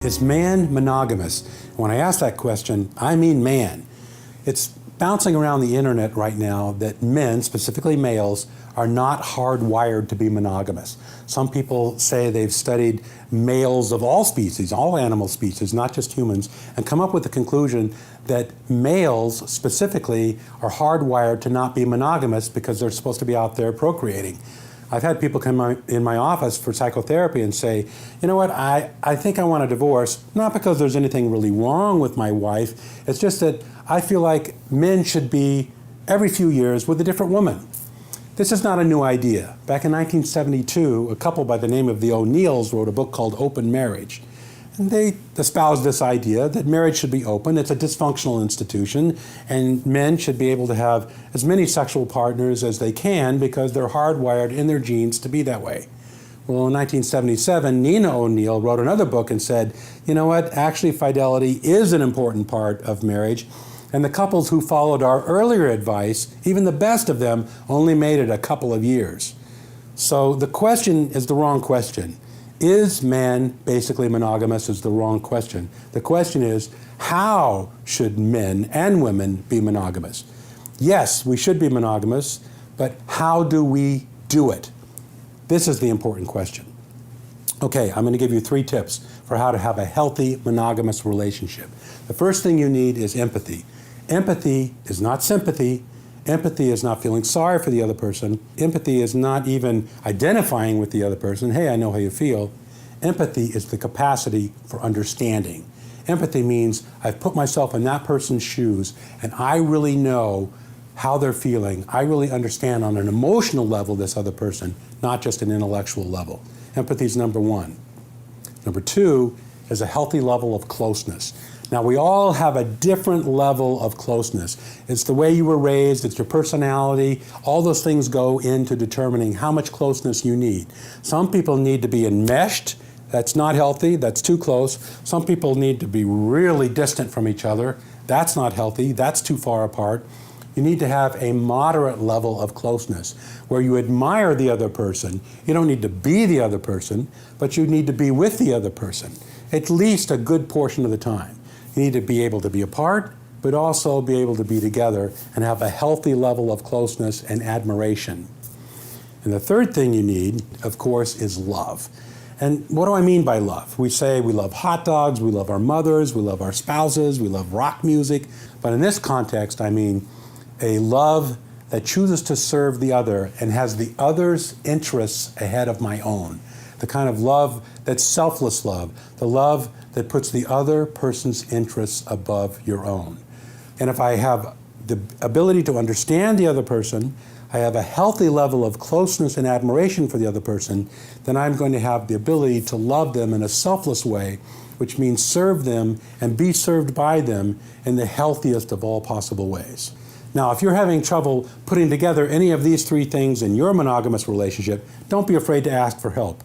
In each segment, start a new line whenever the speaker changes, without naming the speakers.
Is man monogamous? When I ask that question, I mean man. It's bouncing around the internet right now that men, specifically males, are not hardwired to be monogamous. Some people say they've studied males of all species, all animal species, not just humans, and come up with the conclusion that males specifically are hardwired to not be monogamous because they're supposed to be out there procreating. I've had people come in my office for psychotherapy and say, you know what, I think I want a divorce, not because there's anything really wrong with my wife, it's just that I feel like men should be every few years with a different woman. This is not a new idea. Back in 1972, a couple by the name of the O'Neills wrote a book called Open Marriage. And they espoused this idea that marriage should be open. It's a dysfunctional institution, and men should be able to have as many sexual partners as they can because they're hardwired in their genes to be that way. Well, in 1977, Nena O'Neill wrote another book and said, you know what, actually fidelity is an important part of marriage, and the couples who followed our earlier advice, even the best of them, only made it a couple of years. So the question is the wrong question. Is man basically monogamous is the wrong question. The question is, how should men and women be monogamous? Yes, we should be monogamous, but how do we do it? This is the important question. Okay, I'm going to give you 3 tips for how to have a healthy monogamous relationship. The first thing you need is empathy. Empathy is not sympathy. Empathy is not feeling sorry for the other person. Empathy is not even identifying with the other person. Hey, I know how you feel. Empathy is the capacity for understanding. Empathy means I've put myself in that person's shoes and I really know how they're feeling. I really understand on an emotional level this other person, not just an intellectual level. Empathy is number 1. Number 2 is a healthy level of closeness. Now, we all have a different level of closeness. It's the way you were raised, it's your personality, all those things go into determining how much closeness you need. Some people need to be enmeshed, that's not healthy, that's too close. Some people need to be really distant from each other, that's not healthy, that's too far apart. You need to have a moderate level of closeness where you admire the other person. You don't need to be the other person, but you need to be with the other person, at least a good portion of the time. You need to be able to be apart, but also be able to be together and have a healthy level of closeness and admiration. And the third thing you need, of course, is love. And what do I mean by love? We say we love hot dogs, we love our mothers, we love our spouses, we love rock music. But in this context, I mean a love that chooses to serve the other and has the other's interests ahead of my own. The kind of love that's selfless love, the love that puts the other person's interests above your own. And if I have the ability to understand the other person, I have a healthy level of closeness and admiration for the other person, then I'm going to have the ability to love them in a selfless way, which means serve them and be served by them in the healthiest of all possible ways. Now, if you're having trouble putting together any of these 3 things in your monogamous relationship, don't be afraid to ask for help.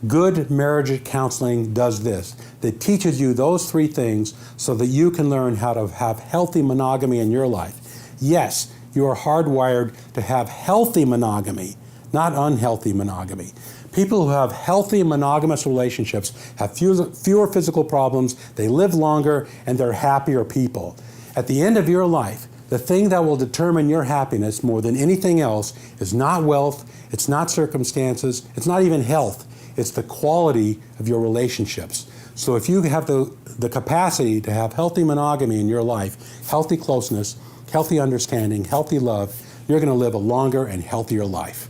Good marriage counseling does this. It teaches you those 3 things so that you can learn how to have healthy monogamy in your life. Yes, you are hardwired to have healthy monogamy, not unhealthy monogamy. People who have healthy monogamous relationships have fewer physical problems, they live longer, and they're happier people. At the end of your life, the thing that will determine your happiness more than anything else is not wealth, it's not circumstances, it's not even health. It's the quality of your relationships. So if you have the capacity to have healthy monogamy in your life, healthy closeness, healthy understanding, healthy love, you're going to live a longer and healthier life.